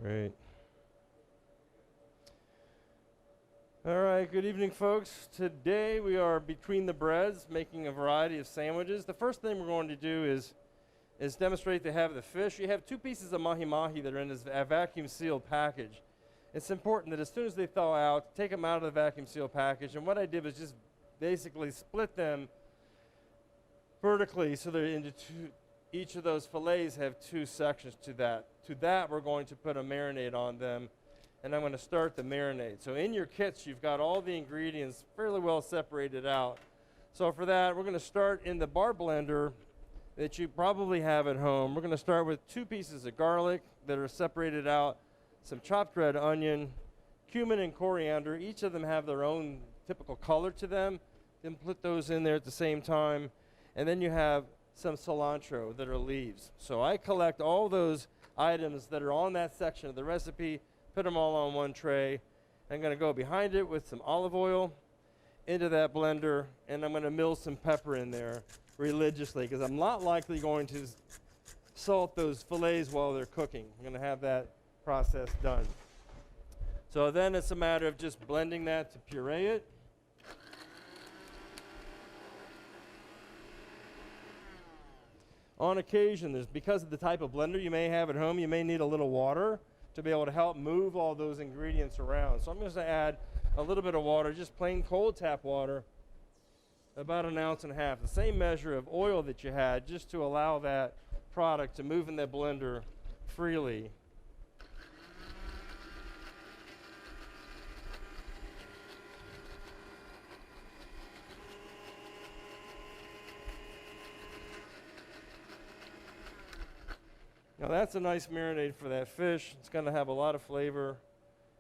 Great. All right, good evening, folks. Today we are between the breads, making a variety of sandwiches. The first thing we're going to do is demonstrate they have the fish. You have two pieces of Mahi-Mahi that are in this vacuum-sealed package. It's important that as soon as they thaw out, take them out of the vacuum-sealed package. And what I did was just basically split them vertically so they're into two. Each of those fillets have two sections to that. To that, we're going to put a marinade on them, and I'm going to start the marinade. So in your kits, you've got all the ingredients fairly well separated out. So for that, we're going to start in the bar blender that you probably have at home. We're going to start with 2 pieces of garlic that are separated out, some chopped red onion, cumin and coriander. Each of them have their own typical color to them. Then put those in there at the same time. And then you have some cilantro that are leaves. So I collect all those items that are on that section of the recipe, put them all on one tray. I'm going to go behind it with some olive oil into that blender, and I'm going to mill some pepper in there religiously because I'm not likely going to salt those fillets while they're cooking. I'm going to have that process done. So then it's a matter of just blending that to puree it. On occasion, because of the type of blender you may have at home, you may need a little water to be able to help move all those ingredients around. So I'm going to add a little bit of water, just plain cold tap water, about 1.5 ounces, the same measure of oil that you had, just to allow that product to move in that blender freely. Now that's a nice marinade for that fish. It's going to have a lot of flavor.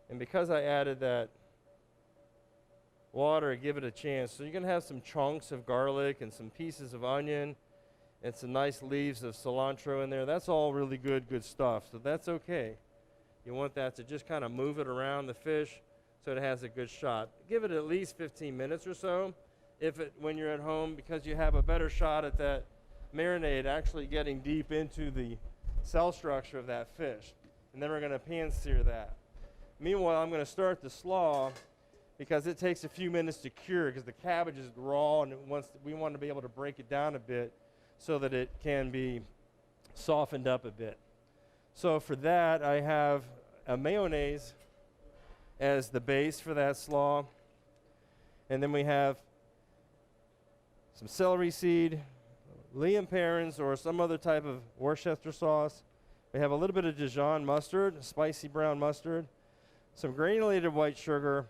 And because I added that water, give it a chance. So you're going to have some chunks of garlic and some pieces of onion and some nice leaves of cilantro in there. That's all really good stuff. So that's okay. You want that to just kind of move it around the fish so it has a good shot. Give it at least 15 minutes or so when you're at home, because you have a better shot at that marinade actually getting deep into the cell structure of that fish. And then we're going to pan sear that. Meanwhile, I'm going to start the slaw because it takes a few minutes to cure because the cabbage is raw, and we want to be able to break it down a bit so that it can be softened up a bit. So for that, I have a mayonnaise as the base for that slaw. And then we have some celery seed, Lea Perrins, or some other type of Worcester sauce. We have a little bit of Dijon mustard, spicy brown mustard, some granulated white sugar,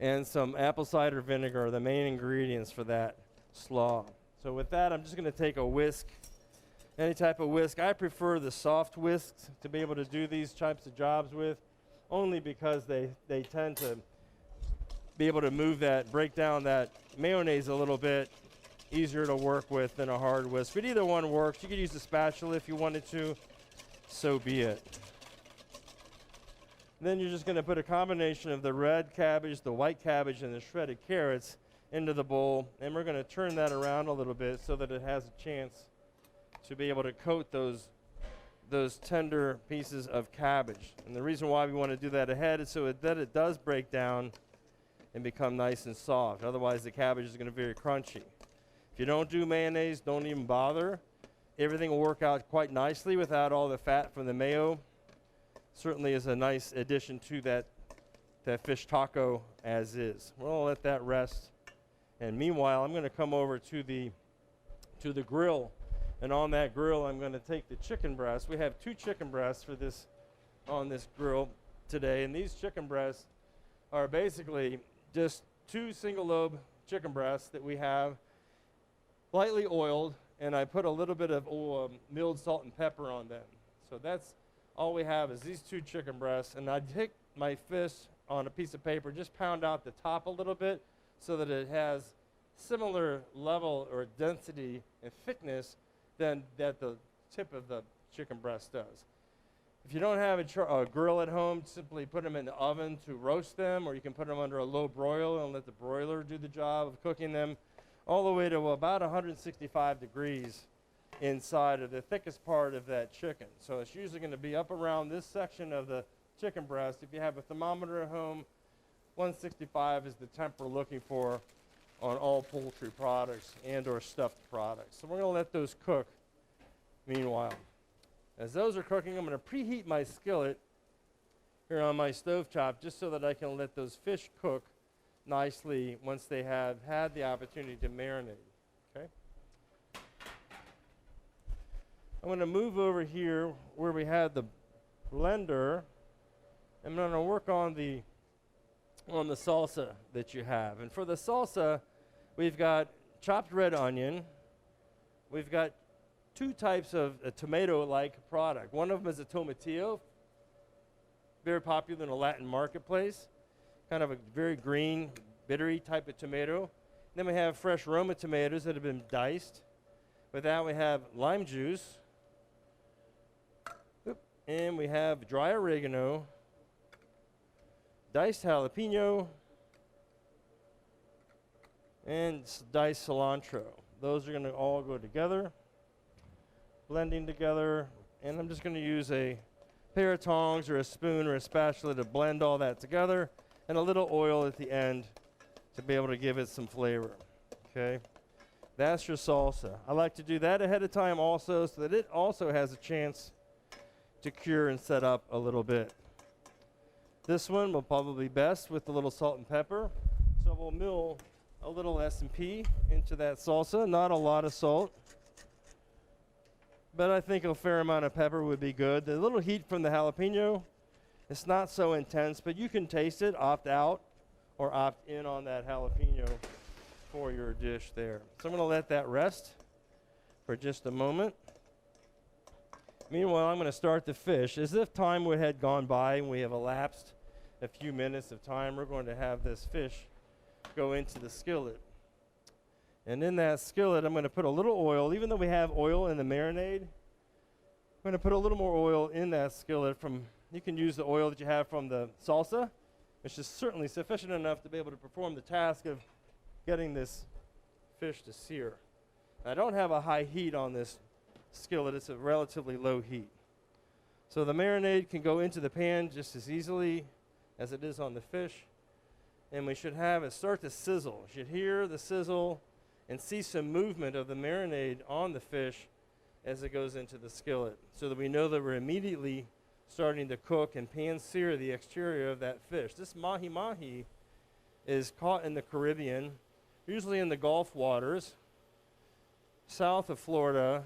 and some apple cider vinegar are the main ingredients for that slaw. So with that, I'm just going to take a whisk, any type of whisk. I prefer the soft whisks to be able to do these types of jobs with, only because they tend to be able to break down that mayonnaise a little bit easier to work with than a hard whisk. But either one works. You could use the spatula if you wanted to. So be it. Then you're just going to put a combination of the red cabbage, the white cabbage, and the shredded carrots into the bowl. And we're going to turn that around a little bit so that it has a chance to be able to coat those tender pieces of cabbage. And the reason why we want to do that ahead is so that it does break down and become nice and soft. Otherwise, the cabbage is going to be very crunchy. If you don't do mayonnaise, don't even bother. Everything will work out quite nicely without all the fat from the mayo. Certainly is a nice addition to that fish taco as is. We'll let that rest. And meanwhile, I'm going to come over to the grill. And on that grill, I'm going to take the chicken breast. We have 2 chicken breasts on this grill today. And these chicken breasts are basically just 2 single lobe chicken breasts that we have, lightly oiled, and I put a little bit of milled salt and pepper on them. So that's all we have is these 2 chicken breasts, and I take my fist on a piece of paper, just pound out the top a little bit so that it has similar level or density and thickness than that the tip of the chicken breast does. If you don't have a grill at home, simply put them in the oven to roast them, or you can put them under a low broiler and let the broiler do the job of cooking them all the way to about 165 degrees. inside of the thickest part of that chicken. So it's usually going to be up around this section of the chicken breast. If you have a thermometer at home, 165 is the temp we're looking for on all poultry products and or stuffed products. So we're going to let those cook meanwhile. As those are cooking, I'm going to preheat my skillet here on my stovetop just so that I can let those fish cook nicely once they have had the opportunity to marinate. Okay? I'm going to move over here where we had the blender. I'm going to work on the salsa that you have. And for the salsa, we've got chopped red onion. We've got two types of a tomato-like product. One of them is a tomatillo, very popular in the Latin marketplace, kind of a very green, bittery type of tomato. Then we have fresh Roma tomatoes that have been diced. With that, we have lime juice. And we have dry oregano, diced jalapeno, and diced cilantro. Those are going to all go together, blending together. And I'm just going to use a pair of tongs or a spoon or a spatula to blend all that together, and a little oil at the end to be able to give it some flavor. Okay, that's your salsa. I like to do that ahead of time also so that it also has a chance to cure and set up a little bit. This one will probably be best with a little salt and pepper. So we'll mill a little S&P into that salsa, not a lot of salt, but I think a fair amount of pepper would be good. The little heat from the jalapeno, it's not so intense, but you can taste it, opt out or opt in on that jalapeno for your dish there. So I'm going to let that rest for just a moment. Meanwhile, I'm going to start the fish. As if time had gone by and we have elapsed a few minutes of time, we're going to have this fish go into the skillet. And in that skillet, I'm going to put a little oil. Even though we have oil in the marinade, I'm going to put a little more oil in that skillet. You can use the oil that you have from the salsa, which is certainly sufficient enough to be able to perform the task of getting this fish to sear. I don't have a high heat on this skillet. It's a relatively low heat. So the marinade can go into the pan just as easily as it is on the fish. And we should have it start to sizzle. You should hear the sizzle and see some movement of the marinade on the fish as it goes into the skillet, so that we know that we're immediately starting to cook and pan sear the exterior of that fish. This mahi-mahi is caught in the Caribbean, usually in the Gulf waters, south of Florida,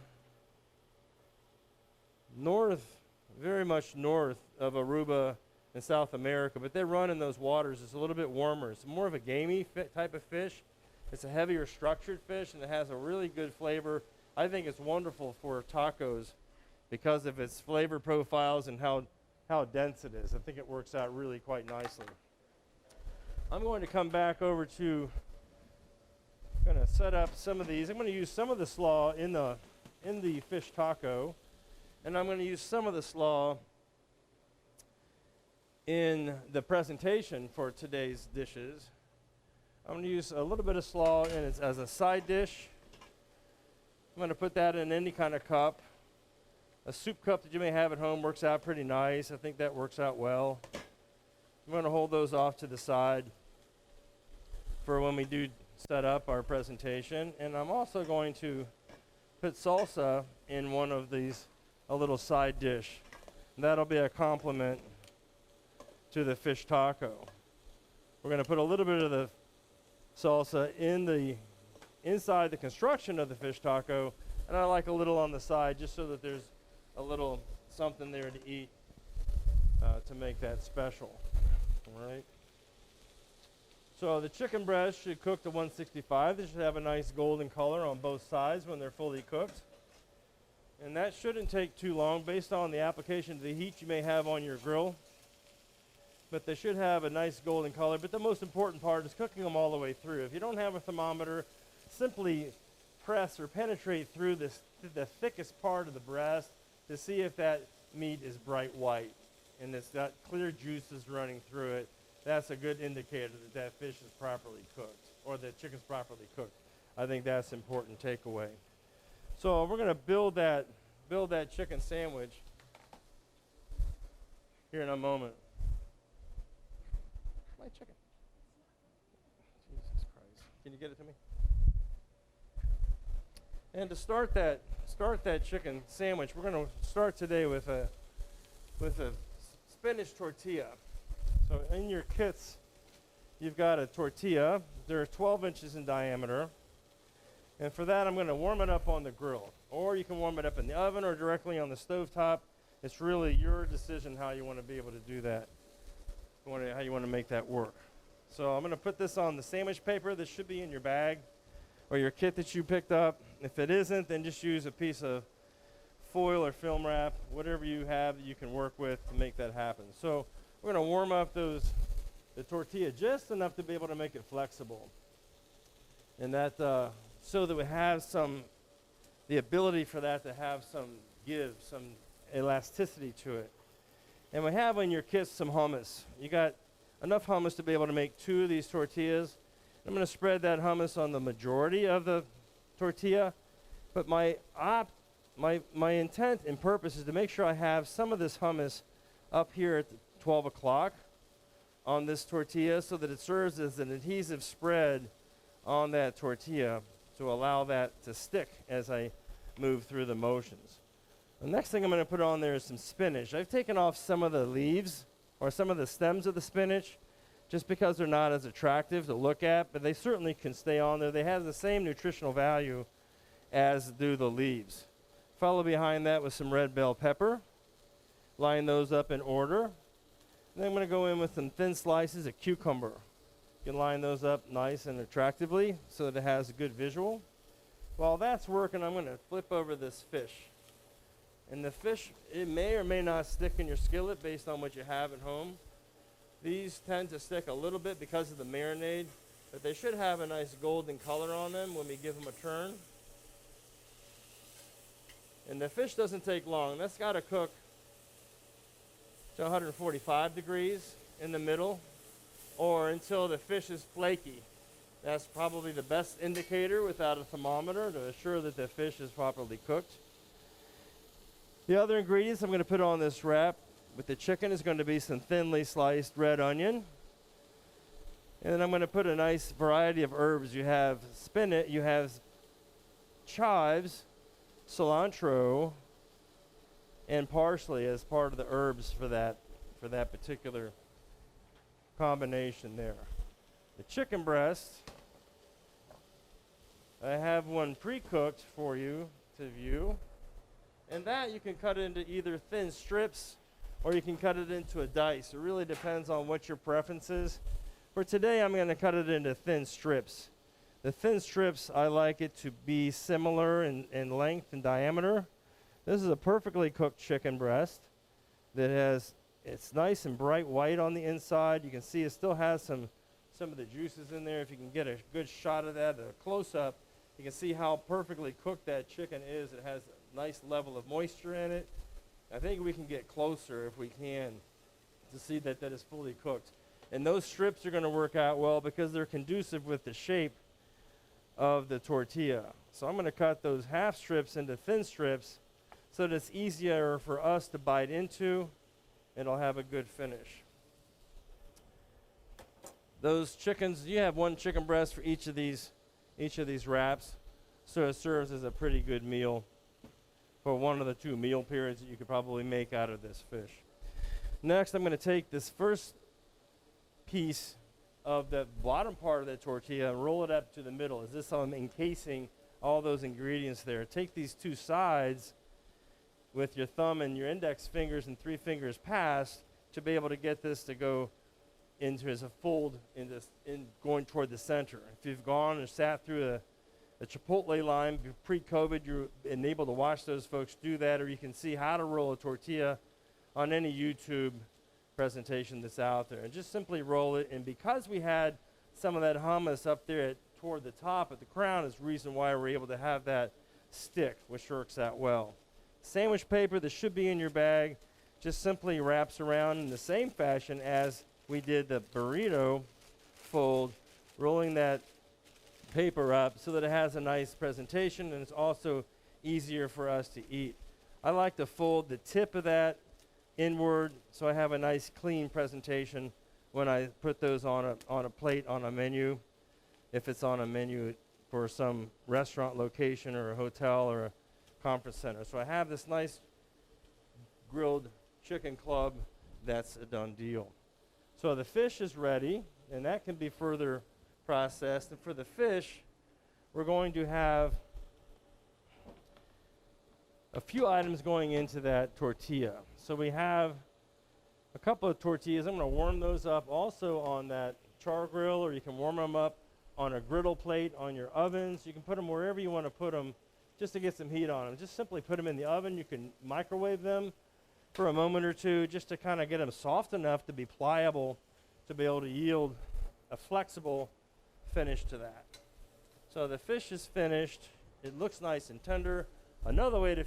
very much north of Aruba in South America, but they run in those waters. It's a little bit warmer. It's more of a gamey type of fish. It's a heavier structured fish, and it has a really good flavor. I think it's wonderful for tacos because of its flavor profiles and how dense it is. I think it works out really quite nicely. I'm going to come back over to, going to set up some of these. I'm going to use some of the slaw in the fish taco, and I'm going to use some of the slaw in the presentation for today's dishes. I'm going to use a little bit of slaw as a side dish. I'm going to put that in any kind of cup. A soup cup that you may have at home works out pretty nice. I think that works out well. I'm going to hold those off to the side for when we do set up our presentation. And I'm also going to put salsa in one of these, a little side dish. And that'll be a complement to the fish taco. We're going to put a little bit of the salsa inside the construction of the fish taco, and I like a little on the side just so that there's a little something there to eat to make that special. All right. So the chicken breast should cook to 165. They should have a nice golden color on both sides when they're fully cooked. And that shouldn't take too long based on the application of the heat you may have on your grill. But they should have a nice golden color. But the most important part is cooking them all the way through. If you don't have a thermometer, simply press or penetrate through the thickest part of the breast to see if that meat is bright white and it's got clear juices running through it. That's a good indicator that that fish is properly cooked, or that chicken's properly cooked. I think that's an important takeaway. So we're going to build that chicken sandwich here in a moment. My chicken. Jesus Christ. Can you get it to me? And to start that chicken sandwich, we're going to start today with a spinach tortilla. So in your kits, you've got a tortilla. They're 12 inches in diameter. And for that, I'm going to warm it up on the grill. Or you can warm it up in the oven or directly on the stovetop. It's really your decision how you want to be able to do that, how you want to make that work. So I'm going to put this on the sandwich paper. This should be in your bag or your kit that you picked up. If it isn't, then just use a piece of foil or film wrap, whatever you have that you can work with to make that happen. So we're going to warm up the tortilla just enough to be able to make it flexible. And that so that we have the ability for that to have some give, some elasticity to it. And we have in your kit some hummus. You got enough hummus to be able to make 2 of these tortillas. I'm going to spread that hummus on the majority of the tortilla, but my intent and purpose is to make sure I have some of this hummus up here at 12 o'clock on this tortilla so that it serves as an adhesive spread on that tortilla to allow that to stick as I move through the motions. The next thing I'm going to put on there is some spinach. I've taken off some of the leaves or some of the stems of the spinach just because they're not as attractive to look at, but they certainly can stay on there. They have the same nutritional value as do the leaves. Follow behind that with some red bell pepper. Line those up in order. And then I'm going to go in with some thin slices of cucumber. You can line those up nice and attractively so that it has a good visual. While that's working, I'm going to flip over this fish. And the fish, it may or may not stick in your skillet based on what you have at home. These tend to stick a little bit because of the marinade, but they should have a nice golden color on them when we give them a turn. And the fish doesn't take long. That's got to cook to 145 degrees in the middle, or until the fish is flaky. That's probably the best indicator without a thermometer to assure that the fish is properly cooked. The other ingredients I'm going to put on this wrap with the chicken is going to be some thinly sliced red onion. And then I'm going to put a nice variety of herbs. You have spinach, you have chives, cilantro, and parsley as part of the herbs for that particular combination there. The chicken breast, I have one pre-cooked for you to view. And that you can cut into either thin strips or you can cut it into a dice. It really depends on what your preference is. For today, I'm going to cut it into thin strips. The thin strips, I like it to be similar in length and diameter. This is a perfectly cooked chicken breast that it's nice and bright white on the inside. You can see it still has some of the juices in there. If you can get a good shot of that, a close-up, you can see how perfectly cooked that chicken is. It has a nice level of moisture in it. I think we can get closer if we can to see that is fully cooked. And those strips are going to work out well because they're conducive with the shape of the tortilla. So I'm going to cut those half strips into thin strips so that it's easier for us to bite into and it'll have a good finish. Those chickens, you have one chicken breast for each of these wraps, so it serves as a pretty good meal for one of the 2 meal periods that you could probably make out of this fish. Next, I'm going to take this first piece of the bottom part of the tortilla and roll it up to the middle. As this I'm encasing all those ingredients there. Take these 2 sides with your thumb and your index fingers and 3 fingers past to be able to get this to go into as a fold in going toward the center. If you've gone and sat through a Chipotle line pre-COVID, you're able to watch those folks do that, or you can see how to roll a tortilla on any YouTube presentation that's out there. And just simply roll it, and because we had some of that hummus up there toward the top at the crown is the reason why we're able to have that stick, which works out well. Sandwich paper that should be in your bag just simply wraps around in the same fashion as we did the burrito fold, rolling that paper up so that it has a nice presentation and it's also easier for us to eat. I like to fold the tip of that inward so I have a nice clean presentation when I put those on a plate on a menu, if it's on a menu for some restaurant location or a hotel or a conference center. So I have this nice grilled chicken club. That's a done deal. So the fish is ready, and that can be further processed. And for the fish, we're going to have a few items going into that tortilla. So we have a couple of tortillas. I'm going to warm those up also on that char grill, or you can warm them up on a griddle plate on your ovens. You can put them wherever you want to put them just to get some heat on them. Just simply put them in the oven. You can microwave them for a moment or two just to kind of get them soft enough to be pliable, to be able to yield a flexible finish to that. So the fish is finished. It looks nice and tender. Another way to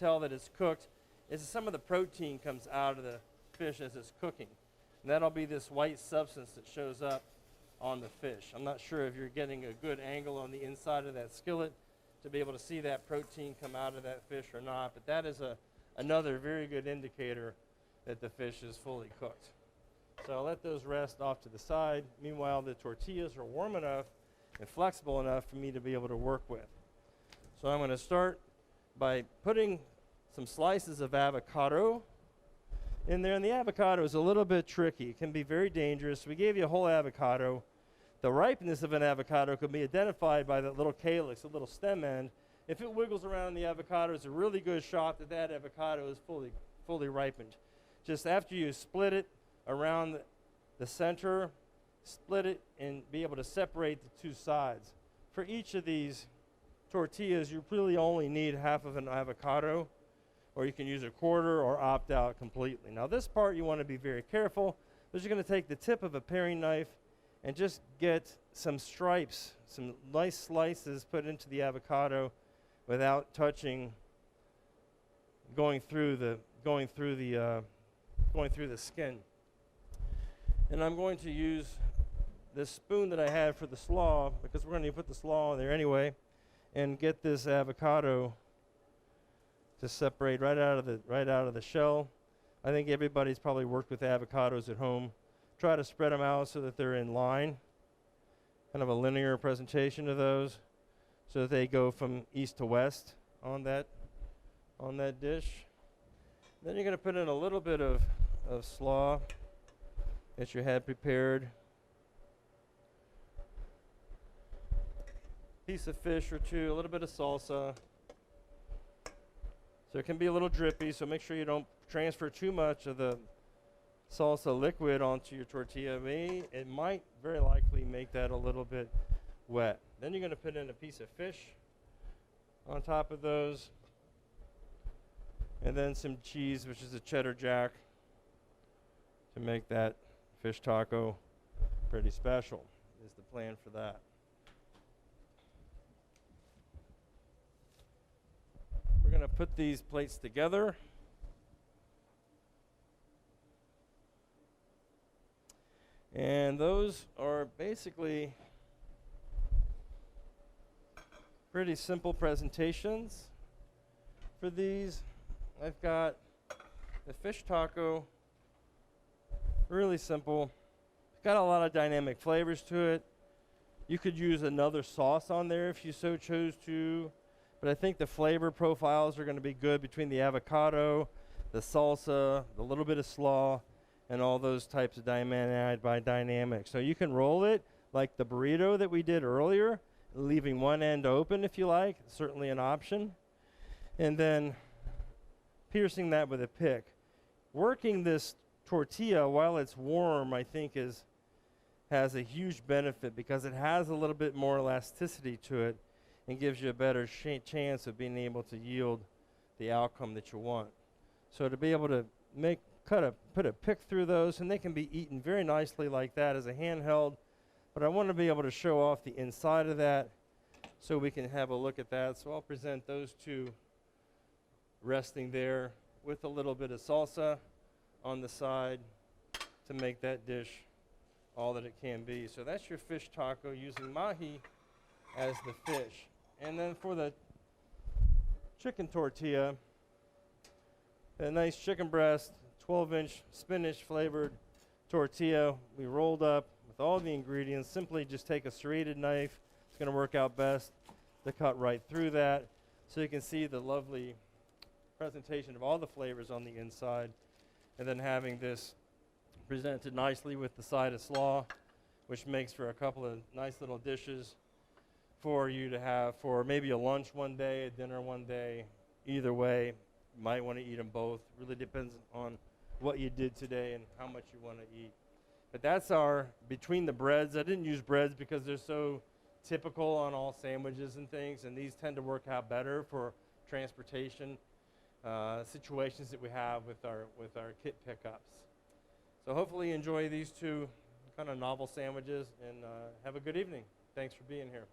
tell that it's cooked is that some of the protein comes out of the fish as it's cooking. And that'll be this white substance that shows up on the fish. I'm not sure if you're getting a good angle on the inside of that skillet to be able to see that protein come out of that fish or not, but that is another very good indicator that the fish is fully cooked. So I'll let those rest off to the side. Meanwhile, the tortillas are warm enough and flexible enough for me to be able to work with. So I'm going to start by putting some slices of avocado in there. And the avocado is a little bit tricky. It can be very dangerous. We gave you a whole avocado. The ripeness of an avocado could be identified by that little calyx, the little stem end. If it wiggles around in the avocado, it's a really good shot that that avocado is fully ripened. Just after you split it around the center, split it and be able to separate the two sides. For each of these tortillas, you really only need half of an avocado, or you can use a quarter or opt out completely. Now this part you want to be very careful, because you're going to take the tip of a paring knife and just get some stripes, some nice slices put into the avocado without touching, going through the skin. And I'm going to use this spoon that I had for the slaw, because we're going to put the slaw in there anyway, and get this avocado to separate right out of the shell. I think everybody's probably worked with avocados at home. Try to spread them out so that they're in line, kind of a linear presentation of those, so that they go from east to west on that dish. Then you're going to put in a little bit of slaw that you had prepared. Piece of fish or two, a little bit of salsa. So it can be a little drippy, so make sure you don't transfer too much of the salsa liquid onto your tortilla. It might very likely make that a little bit wet. Then you're going to put in a piece of fish on top of those, and then some cheese, which is a cheddar jack, to make that fish taco pretty special, is the plan for that. We're going to put these plates together. And those are basically pretty simple presentations for these. I've got the fish taco, really simple. Got a lot of dynamic flavors to it. You could use another sauce on there if you so chose to, but I think the flavor profiles are going to be good between the avocado, the salsa, the little bit of slaw, and all those types of dynamics. So you can roll it like the burrito that we did earlier, leaving one end open if you like, certainly an option, and then piercing that with a pick. Working this tortilla while it's warm, I think, has a huge benefit because it has a little bit more elasticity to it and gives you a better chance of being able to yield the outcome that you want. So to be able to put a pick through those, and they can be eaten very nicely like that as a handheld, but I want to be able to show off the inside of that so we can have a look at that. So I'll present those two resting there with a little bit of salsa on the side to make that dish all that it can be. So that's your fish taco using mahi as the fish. And then for the chicken tortilla, a nice chicken breast, 12-inch spinach flavored tortilla we rolled up with all the ingredients. Simply just take a serrated knife. It's going to work out best to cut right through that so you can see the lovely presentation of all the flavors on the inside, and then having this presented nicely with the side of slaw, which makes for a couple of nice little dishes for you to have for maybe a lunch one day, a dinner one day. Either way, you might want to eat them both. Really depends on what you did today and how much you want to eat. But that's our between the breads. I didn't use breads because they're so typical on all sandwiches and things, and these tend to work out better for transportation situations that we have with our kit pickups. So hopefully you enjoy these two kind of novel sandwiches, and have a good evening. Thanks for being here.